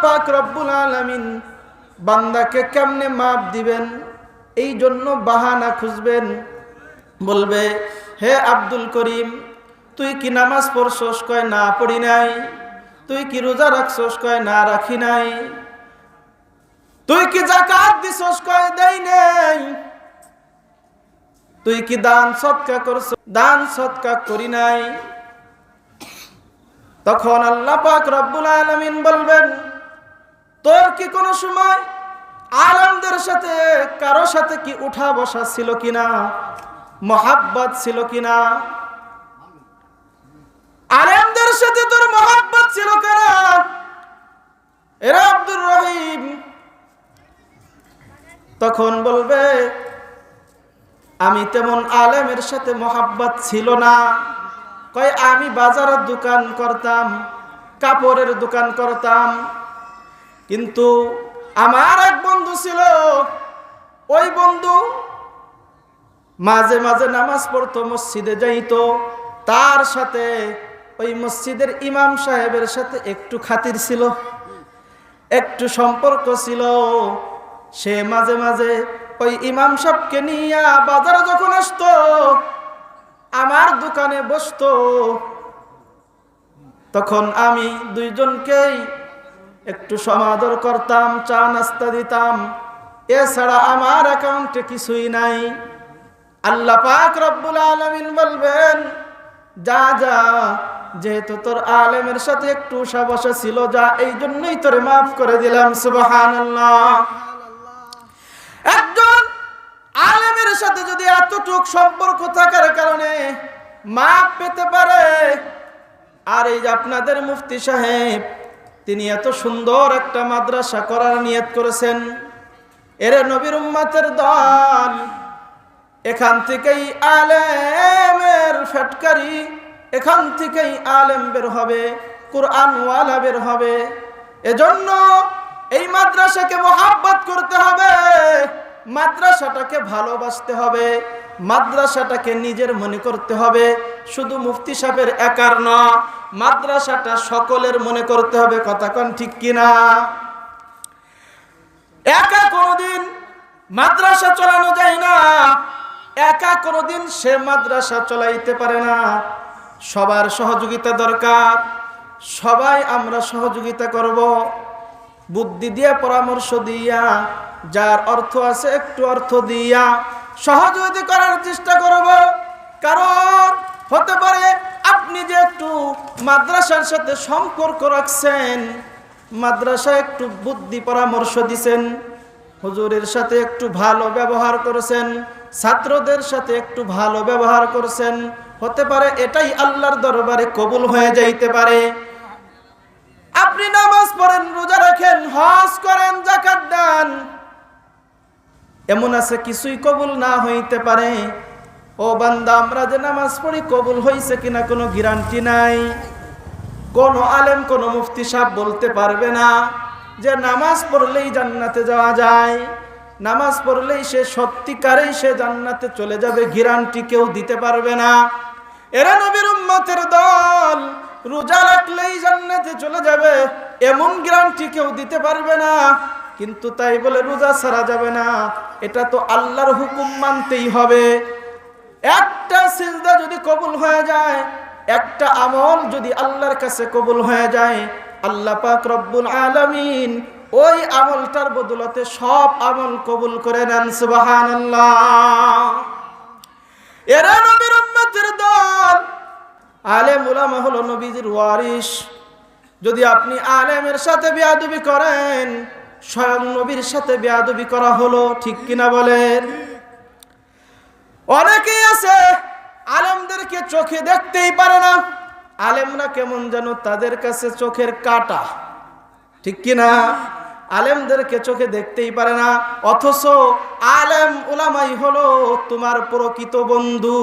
পাক রব্বুল আলামিন বান্দাকে কেমনে মাপ দিবেন এই জন্য বাহানা খুঁজবেন। বলবে, হে আব্দুল করিম, তুই কি নামাজ পড়ছস? কয় না, পড়ি নাই। তুই কি রোজা রাখছস? কয় না, রাখি নাই। তুই কি যাকাত দিছস? কয় দেই নাই। তুই কি দান সদকা করছস? দান সদকা করি নাই। তখন আল্লাহ পাক রব্বুল আলামিন বলবেন, তোর কি কোনো সময় আলেমদের সাথে কারো সাথে কি উঠা বসা ছিল কিনা, মহাব্বত ছিল কিনা? আলেমদের সাথে তোর মহাব্বত ছিল কিনা? এরা আব্দুর রহিম তখন বলবে, আমি তেমন আলেমের সাথে মহাব্বত ছিল না। কয়, আমি বাজারের দোকান করতাম, কাপড়ের দোকান করতাম, কিন্তু আমার এক বন্ধু ছিল, ওই বন্ধু মাঝে মাঝে নামাজ পড়তো, মসজিদে যাইতো। তার সাথে ওই মসজিদের ইমাম সাহেবের সাথে একটু খাতির ছিল, একটু সম্পর্ক ছিল। সে মাঝে মাঝে ওই ইমাম সাহেবকে নিয়ে বাজারে যখন আসতো, আমার দোকানে বসতো, তখন আমি দুইজনকেই একটু সমাদর করতাম, চা নাস্তা দিতাম। এছাড়া আমার অ্যাকাউন্টে কিছুই নাই। আল্লাহ পাক রব্বুল আলামিন বলবেন, যা যা, যেহেতু তোর আলেমের সাথে একটু উঠা বসা ছিল, যা, এই জন্যই তোরে মাফ করে দিলাম। সুবহানাল্লাহ। একজন আলেমের সাথে যদি এতটুক সম্পর্ক থাকার কারণে মাফ পেতে পারে, আর এই যে আপনাদের মুফতি সাহেব, তিনি এত সুন্দর একটা মাদ্রাসা করার নিয়ত করেছেন, এরে নবীর উম্মতের দল, এখান থেকেই আলেমের ফ্যাটকারি, এখান থেকেই আলেম বের হবে, কুরআনওয়ালা বের হবে। এজন্য এই মাদ্রাসাকে মহাব্বত করতে হবে, মাদ্রাসাটাকে ভালোবাসতে হবে, মাদ্রাসাটাকে নিজের মনে করতে হবে। শুধু মুফতি সাহেবের একার না, মাদ্রাসাটা সকলের মনে করতে হবে। কথা কোন ঠিক কিনা? একা কোনোদিন মাদ্রাসা চালানো যায় না, একা কোনোদিন সে মাদ্রাসা চালাইতে পারে না। সবার সহযোগিতা দরকার। সবাই আমরা সহযোগিতা করব, বুদ্ধি দিয়ে, পরামর্শ দিয়া, যার অর্থ আছে একটু অর্থ দিয়া সহযোগিতা করার চেষ্টা করব। কারণ হতে পারে আপনি যে একটু মাদ্রাসার সাথে সম্পর্ক রাখছেন, মাদ্রাসায় একটু বুদ্ধি পরামর্শ দিছেন, হুজুরের সাথে একটু ভালো ব্যবহার করেছেন, ছাত্রদের সাথে একটু ভালো ব্যবহার করেছেন, হতে পারে এটাই আল্লাহর দরবারে কবুল হয়ে যাইতে পারে। আপনি নামাজ পড়েন, রোজা রাখেন, হজ করেন, যাকাত দেন, এমন আছে কিছুই কবুল না হইতে পারে। ও বান্দা, আমরা যে নামাজ পড়ি কবুল হইছে কিনা কোনো গ্যারান্টি নাই। কোন আলেম, কোন মুফতি সাহেব বলতে পারবে না যে নামাজ পড়লেই জান্নাতে যাওয়া যায়, নামাজ পড়লেই সে সত্যিকারেই সে জান্নাতে চলে যাবে, গ্যারান্টি কেউ দিতে পারবে না। এরা নবীর উম্মতের দল, রোজা রাখলেই জান্নাতে চলে যাবে এমন গ্যারান্টি কেউ দিতে পারবে না। কিন্তু তাই বলে রোজা ছাড়া যাবে না, এটা তো আল্লাহর হুকুম মানতেই হবে। একটা সিজদা যদি কবুল হয়ে যায়, একটা আমল যদি আল্লাহর কাছে কবুল হয়ে যায়, আল্লাহ পাক রব্বুল আলামিন ওই আমলটার বদলতে সব আমল কবুল করে নেন। সুবহানাল্লাহ। এরা নবীর উম্মতের দল। আলেম উলামা হলো নবীজির ওয়ারিস। যদি আপনি আলেমের সাথে বেয়াদবি করেন, স্বয়ং নবীর সাথে বেয়াদবি করা হলো। ঠিক কিনা বলেন? অনেকেই আছে আলেমদেরকে চোখে দেখতেই পারে না, আলেমরা কেমন যেন তাদের কাছে চোখের কাঁটা। ঠিক কিনা? আলেমদেরকে চোখে দেখতেই পারে না, অথচ আলেম উলামাই হলো তোমার প্রকৃত বন্ধু।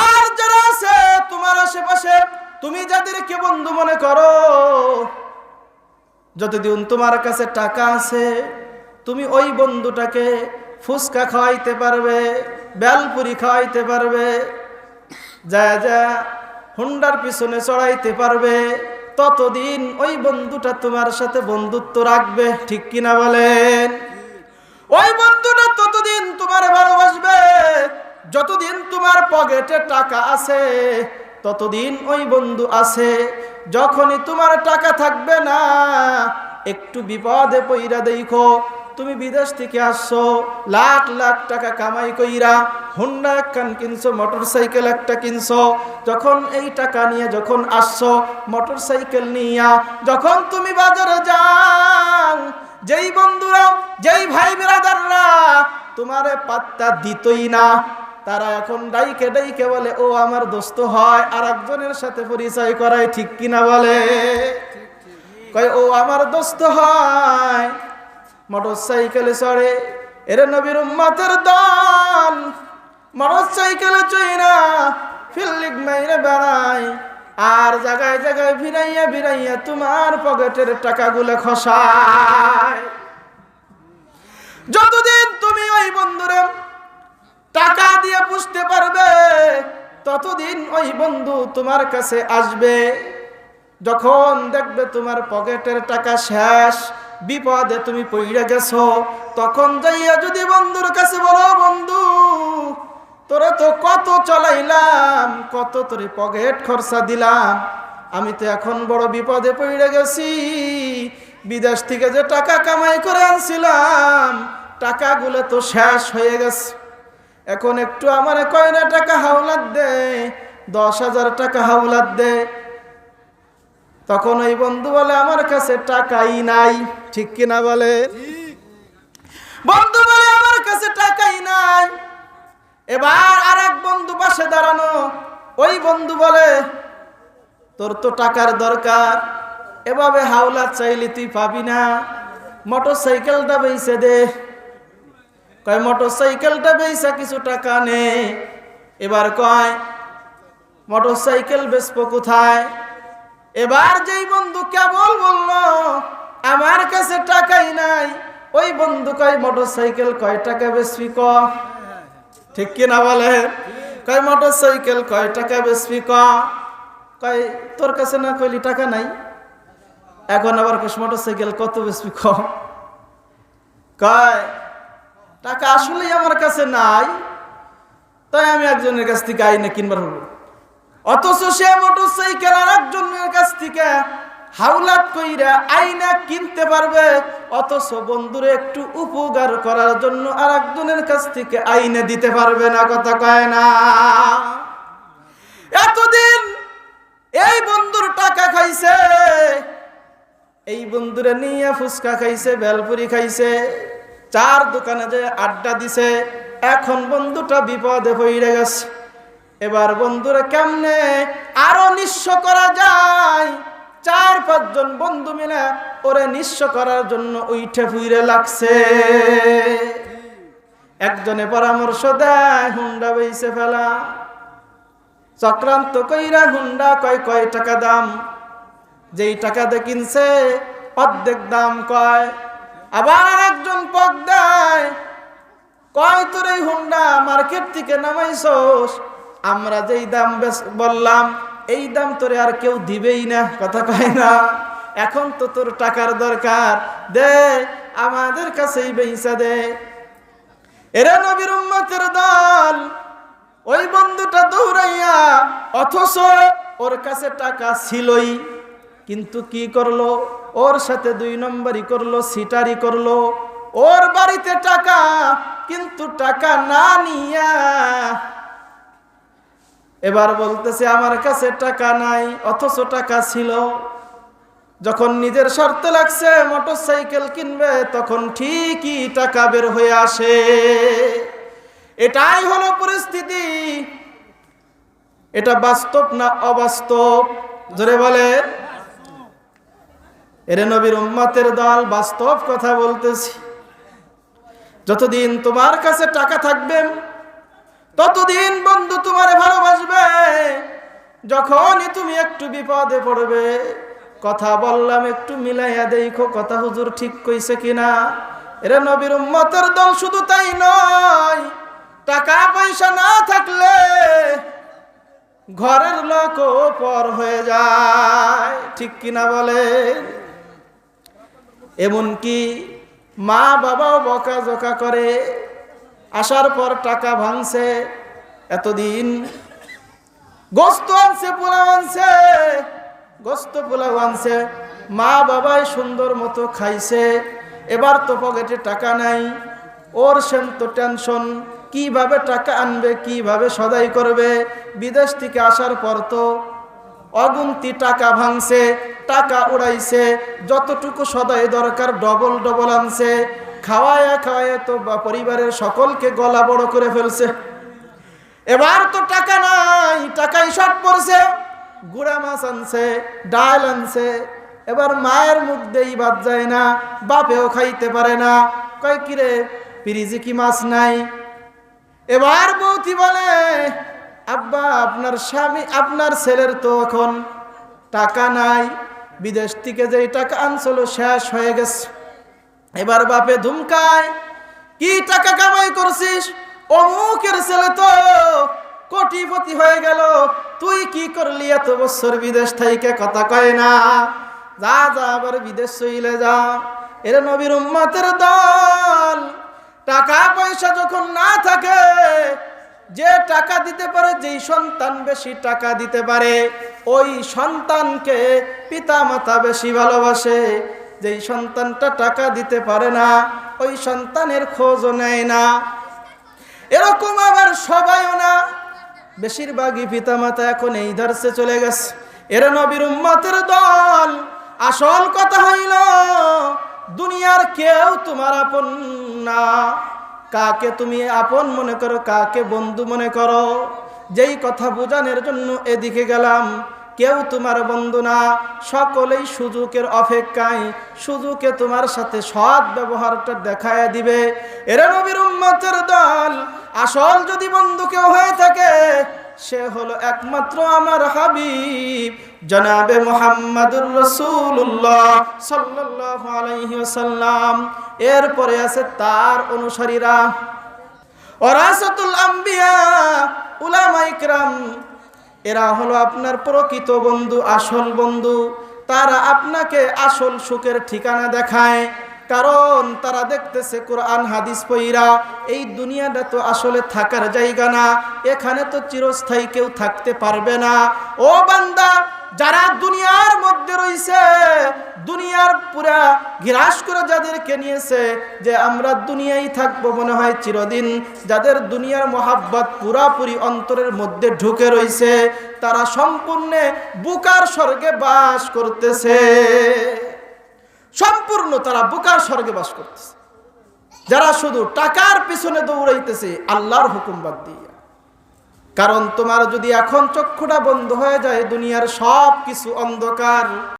আর যারা আছে তোমার আশেপাশে, তুমি যাদেরকে বন্ধু মনে করো, যতদিন তোমার কাছে টাকা আছে, তুমি ওই বন্ধুটাকে ফুচকা খাওয়াইতে পারবে, বেলপুরি খাওয়াইতে পারবে, যা যা হুন্ডার পিছনে চড়াইতে পারবে, ততদিন ওই বন্ধুটা তোমার সাথে বন্ধুত্ব রাখবে, ঠিক কিনা বলেন? ওই বন্ধুটা ততদিন তোমার ভালোবাসবে যতদিন তোমার পকেটে টাকা আছে, ততদিন ওই বন্ধু আছে। যখনই তোমার টাকা থাকবে না, একটু বিপদে পইরা দেখো, তুমি বিদেশ থেকে আসছো, লাখ লাখ টাকা কামাই কইরা হোন্ডা একখান কিনছো, মোটরসাইকেল একটা কিনছো। যখন এই টাকা নিয়ে যখন আসছো মোটরসাইকেল নিয়া, যখন তুমি বাজারে যাও, যেই বন্ধুরা, যেই ভাই বিরাদাররা তোমারে পাত্তা দিতই না, তারা এখন ডাইকে ডাইকে বলে ও আমার দোস্ত হয়, আর একজনের সাথে পরিচয় করায়, ঠিক কিনা বলে? কয় ও আমার দোস্ত হয়, মোটরসাইকেলে চড়ে। এরে নবীর উম্মতের দল মোটরসাইকেলে চইরা ফিল্ডিং মাইরে বেড়ায়, আর জায়গায় জায়গায় ভিড়াইয়া ভিড়াইয়া তোমার পকেটের টাকাগুলো খসায়। যতদিন তুমি ওই বন্ধুরে টাকা দিয়ে পুষতে পারবে, ততদিন ওই বন্ধু তোমার কাছে আসবে। যখন দেখবে তোমার পকেটের টাকা শেষ, বিপদে তুমি পড়ে গেছো, তখন যাইয়া যদি বন্ধুর কাছে বলো, বন্ধু তোরে তো কত চলাইলাম, কত তোরে পকেট খরচা দিলাম, আমি তো এখন বড় বিপদে পড়ে গেছি, বিদেশ থেকে যে টাকা কামাই করে আনছিলাম টাকাগুলো তো শেষ হয়ে গেছে, এখন একটু আমার কয়না টাকা হাওলাত দে, 10,000 টাকা হাওলাত দে। তখন ওই বন্ধু বলে আমার কাছে টাকাই নাই, ঠিক কিনা বলে? বন্ধু বলে আমার কাছে টাকাই নাই। এবার আরেক বন্ধু পাশে দাঁড়ানো, ওই বন্ধু বলে তোর তো টাকার দরকার, এভাবে হাওলাত চাইলে তুই পাবি না, মোটরসাইকেলটা বেচে দে। কয় মোটরসাইকেলটা বেচা কিছু টাকা নে। এবার কয় মোটরসাইকেল বেচবো কোথায়? এবার যেই বন্ধু কেবল বললো আমার কাছে টাকাই নাই, ওই বন্ধু কয় মোটরসাইকেল কয় টাকা বেচবি ক, ঠিক কিনা বলে? কয় মোটরসাইকেল কয় টাকা বেচবি ক। কয় তোর কাছে না কইলি টাকা নাই, এখন আবার কস মোটরসাইকেল কত বেচবি ক। কয় টাকা আসলেই আমার কাছে নাই, তাই আমি একজনের কাছ থেকে আইনে কিনবার হবো। অথচ সে মোটরসাইকেল আর একজনের কাছ থেকে হাওলাত কইরা আইনা কিনতে পারবে, অথচ বন্ধুরে একটু উপকার করার জন্য আর একজনের কাছ থেকে আইনে দিতে পারবে না, কথা কয় না? এতদিন এই বন্ধুর টাকা খাইছে, এই বন্ধুরে নিয়ে ফুচকা খাইছে, বেলপুরি খাইছে, 4 দোকানে যে আড্ডা দিছে, এখন বন্ধুটা বিপদে পড়ে গেছে। এবার বন্ধুরা কেমনে আরো নিঃস্ব করা যায়, 4-5 জন বন্ধু মিলে ওরে নিঃস্ব করার জন্য উইঠে ফুইরে লাগছে। একজনে পরামর্শ দেয় হুন্ডা বেচে ফেলা, চক্রান্ত কইরা হুন্ডা কয় টাকা দাম, যেই টাকা দিয়ে কিনছে অর্ধেক দাম কয়। আবার একজন পক দেয়, কয় তোর এই হুন্ডা মার্কেট থেকে নামাইছস, আমরা যেই দাম বললাম এই দাম তোরে আর কেউ দিবেই না, কথা কয় না? এখন তো তোর টাকার দরকার, দে আমাদের কাছেই বেচা দে। এরা নবীর উম্মতের দল, ওই বন্ধুটা দৌড়াইয়া, অথচ ওর কাছে টাকা ছিলই, কিন্তু কি করলো, ওর সাথে 2 নম্বরই করলো, সিটারি করলো। ওর বাড়িতে টাকা, কিন্তু টাকা না নিয়া এবার বলতেছে আমার কাছে টাকা নাই, অথচ টাকা ছিল। যখন নিজের শর্তে লাগছে মোটরসাইকেল কিনবে, তখন ঠিকই টাকা বের হয়ে আসে। এটাই হলো পরিস্থিতি। এটা বাস্তব না অবাস্তব? জোরে বলে। এরে নবীর উম্মতের দল, বাস্তব কথা বলতেছি। যতদিন তোমার কাছে টাকা থাকবে, ততদিন বন্ধু তোমারে ভালোবাসবে। যখনই তুমি একটু বিপদে পড়বে, কথা বললাম একটু মিলাইয়া দেখো কথা হুজুর ঠিক কইছে কিনা। এরা নবীর উম্মতের দল। শুধু তাই নয়, টাকা পয়সা না থাকলে ঘরের লোকও পর হয়ে যায়, ঠিক কিনা বলেন? এমনকি মা বাবাও বকাঝকা করে। আসার পর টাকা ভাঙছে, এতদিন গোস্ত আনছে, পোলাও আনছে, গোস্ত পোলাও আনছে, মা বাবাই সুন্দর মতো খাইছে, এবার তো পকেটে টাকা নাই। ওর সেম তো টেনশন, কিভাবে টাকা আনবে, কিভাবে সদাই করবে। বিদেশ থেকে আসার পর তো অগুন্তি টাকা ভাঙছে, টাকা উড়াইছে, যতটুকু সদাই দরকার ডবল ডবল আনছে। খাওয়ায় খাওয়ায় তো পরিবারের সকলকে গলা বড় করে ফেলছে। এবার তো টাকা নাই, টাকাই শর্ট পড়ছে। গুড়া মাছ আনছে, ডাল আনছে, এবার মায়ের মুখ দেই বাদ যায় না, বাপেও খাইতে পারে না। কয় কিরে ফ্রিজে কি মাছ নাই? এবার বৌতি বলে, আব্বা আপনার স্বামী, আপনার ছেলের তো এখন টাকা নাই, বিদেশ থেকে যেই টাকা আনছিল শেষ হয়ে গেছে। এবার বাপে ধুমকায়, কি টাকা কামাই করছিস? অমুকের ছেলে তো কোটিপতি হয়ে গেল, তুই কি করলি এত বছর বিদেশ থেকে? কথা কয় না, যা যা আবার বিদেশ চলে যা। এর নবীর উম্মতের দল, টাকা পয়সা যখন না থাকে, যে টাকা দিতে পারে, যেই সন্তান বেশি টাকা দিতে পারে, ওই সন্তানকে পিতা মাতা বেশি ভালোবাসে। যেই সন্তানটা টাকা দিতে পারে না, ওই সন্তানের খোঁজও নেয় না। এরকম আবার সবাইও না, বেশিরভাগই পিতা মাতা এখন এই ধারসে চলে গেছে। এরা নবীর উম্মতের দল। আসল কথা হইল, দুনিয়ার কেউ তোমার আপন না। কাকে তুমি আপন মনে করো, কাকে বন্ধু মনে করো? যেই কথা বোঝানোর জন্য এদিকে গেলাম, কেউ তোমার বন্ধু না, সকলেই সুযোগের অপেক্ষায়, সুযোগে তোমার সাথে সৎ ব্যবহারটা দেখায় দিবে। এরা নবীর উম্মতের দল। আসল যদি বন্ধু কেউ হয়ে থাকে, সে হলো একমাত্র আমার হাবিব জনাবে মুহাম্মাদুর রাসূলুল্লাহ সাল্লাল্লাহু আলাইহি ওয়াসাল্লাম। এরপরে আছে তার অনুসারীরা, ওয়ারাসাতুল আম্বিয়া, উলামায়ে কিরাম। এরা হলো আপনার প্রকৃত বন্ধু, আসল বন্ধু। তারা আপনাকে আসল সুখের ঠিকানা দেখায়, কারণ তারা দেখতেছে কোরআন হাদিস পড়া, এই দুনিয়াটা তো আসলে থাকার জায়গা না, এখানে তো চিরস্থায়ী কেউ থাকতে পারবে না। ও বান্দা, যারা দুনিয়ার মধ্যে রয়েছে, দুনিয়ার পুরা গ্রাস করে যাদেরকে নিয়েছে যে আমরা দুনিয়ায় থাকবো মনে হয় চিরদিন, যাদের দুনিয়ার মহাব্বত পুরাপুরি অন্তরের মধ্যে ঢুকে রয়েছে, তারা সম্পূর্ণ বুকার স্বর্গে বাস করতেছে। সম্পূর্ণ তারা বুকার স্বর্গে বাস করতেছে। যারা শুধু টাকার পিছনে দৌড়াইতেছে আল্লাহর হুকুম বাদ দিয়ে। কারণ তোমার যদি এখন চক্ষুটা বন্ধ হয়ে যায়, দুনিয়ার সব কিছু অন্ধকার।